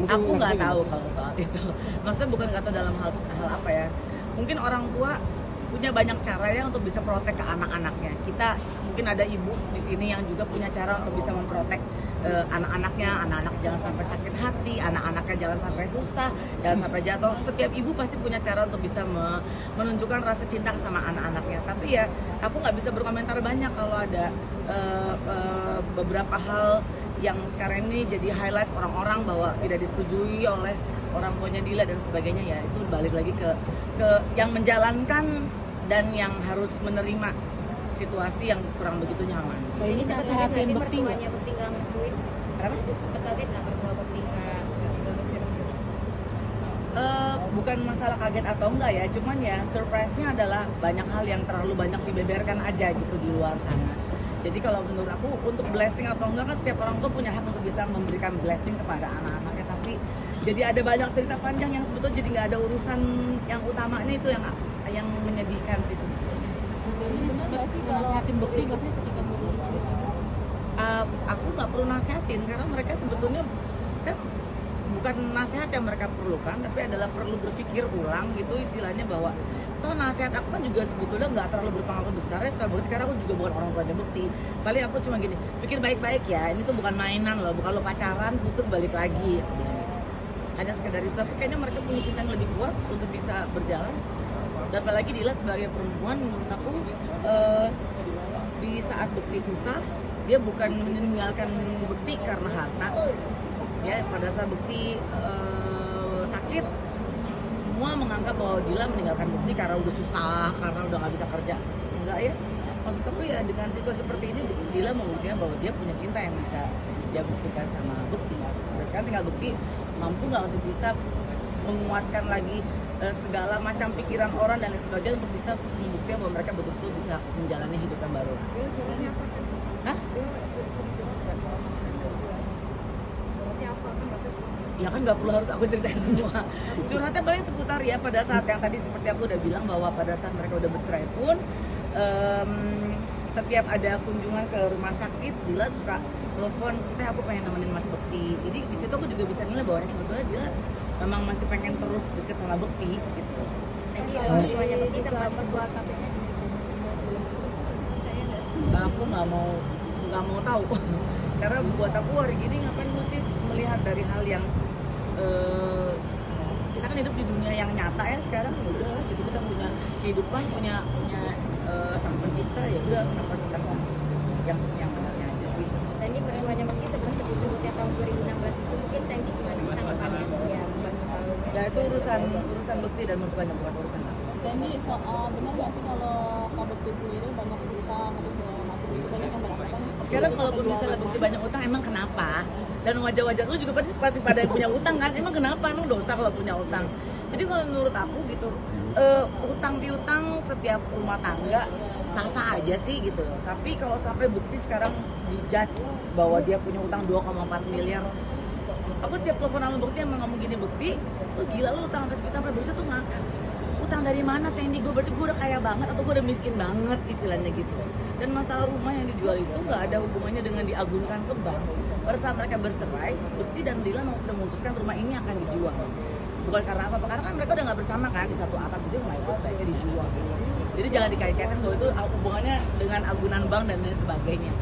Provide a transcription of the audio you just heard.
Aku nggak tahu kalau soal itu. Maksudnya bukan nggak tahu dalam hal apa ya. Mungkin orang tua punya banyak cara ya untuk bisa protek ke anak-anaknya. Kita mungkin ada ibu di sini yang juga punya cara untuk bisa memprotek anak-anaknya. Anak-anak jangan sampai sakit hati, anak-anaknya jangan sampai susah, jangan sampai jatuh. Setiap ibu pasti punya cara untuk bisa menunjukkan rasa cinta sama anak-anaknya. Tapi ya aku nggak bisa berkomentar banyak kalau ada beberapa hal yang sekarang ini jadi highlight orang-orang bahwa tidak disetujui oleh orang tuanya Dila dan sebagainya. Ya itu balik lagi ke yang menjalankan dan yang harus menerima situasi yang kurang begitu nyaman. Ini sempat kaget nggak sih mertuanya Bekti nggak ngerestuin? Kenapa? Sempat kaget nggak mertua Bekti nggak ngerestuin? Bukan masalah kaget atau enggak ya, cuman ya surprise-nya adalah banyak hal yang terlalu banyak dibeberkan aja gitu di luar sana. Jadi kalau menurut aku untuk blessing atau enggak kan setiap orang tuh punya hak untuk bisa memberikan blessing kepada anak-anaknya, tapi jadi ada banyak cerita panjang yang sebetulnya jadi nggak ada urusan yang utamanya, itu yang menyedihkan sih sebetulnya. Nasihatin Bekti nggak sih ketika Aku nggak perlu nasihatin karena mereka sebetulnya kan bukan nasihat yang mereka perlukan, tapi adalah perlu berpikir ulang gitu istilahnya, bahwa toh nasihat aku kan juga sebetulnya nggak terlalu berpengaruh besar ya soal Bekti karena aku juga bukan orang tuanya Bekti. Paling aku cuma gini, pikir baik-baik ya, ini tuh bukan mainan loh, bukan lo pacaran putus balik lagi. Hanya sekedar itu, tapi kayaknya mereka punya cinta yang lebih kuat untuk bisa berjalan. Dan apalagi Dila sebagai perempuan, menurut aku di saat Bekti susah, dia bukan meninggalkan Bekti karena harta. Ya, pada saat Bekti sakit, semua menganggap bahwa Dila meninggalkan Bekti karena udah susah, karena udah nggak bisa kerja. Enggak ya. Maksud aku ya dengan situasi seperti ini, Dila membuktikan bahwa dia punya cinta yang bisa dia buktikan sama Bekti. Dan sekarang tinggal Bekti mampu nggak untuk bisa menguatkan lagi segala macam pikiran orang dan lain sebagainya untuk bisa membuktikan bahwa mereka betul-betul bisa menjalani hidup yang baru. Hah? Ya kan nggak perlu harus aku ceritain semua. Curhatnya paling seputar ya pada saat yang tadi seperti aku udah bilang bahwa pada saat mereka udah bercerai pun setiap ada kunjungan ke rumah sakit, Dila suka telepon, aku pengen nemenin Mas Bekti. Jadi di situ aku juga bisa nilai bahwa sebetulnya Dila memang masih pengen terus deket sama Bekti gitu. Tadi mertuanya Bekti sempat berbuat Aku nggak mau tahu karena buat aku hari ini ngapain mesti melihat dari hal yang kita kan hidup di dunia yang nyata ya sekarang. Udah gitu, kita punya kehidupan, punya sang pencipta, ya udah kenapa kita nggak yang benarnya aja sih. Tadi mertuanya Bekti sebelum sebut-sebutnya tahun 2016 itu mungkin Tadi gimana sih tanggapannya? Ya, Nah itu urusan Bekti dan mertuanya, bukan urusan aku. Jadi benar nggak sih kalau Kak Bekti sendiri banyak utang atau segala macam itu banyak yang beranggapan? Sekarang kalaupun misalnya Bekti banyak utang, emang kenapa? Dan wajah-wajah lu juga pasti pada yang punya utang kan? Emang kenapa? Emang dosa kalau punya utang? Jadi kalau menurut aku gitu, utang piutang setiap rumah tangga sah-sah aja sih gitu. Tapi kalau sampai Bekti sekarang dijudge bahwa dia punya utang 2,4 miliar, aku tiap telepon sama Bekti emang ngomong gini, Bekti, lu gila lu utang sampai segitu, sampai Bekti tuh ngakak. Utang dari mana Tendi? Gue berarti gue udah kaya banget atau gue udah miskin banget istilahnya gitu. Dan masalah rumah yang dijual itu nggak ada hubungannya dengan diagunkan ke bank. Pada saat mereka bercerai, Bekti dan Dila sudah memutuskan rumah ini akan dijual. Bukan karena apa-apa, karena kan mereka udah nggak bersama kan di satu atap, jadi rumah itu sebaiknya dijual. Jadi jangan dikait-kaitkan bahwa itu hubungannya dengan agunan bank dan lain sebagainya.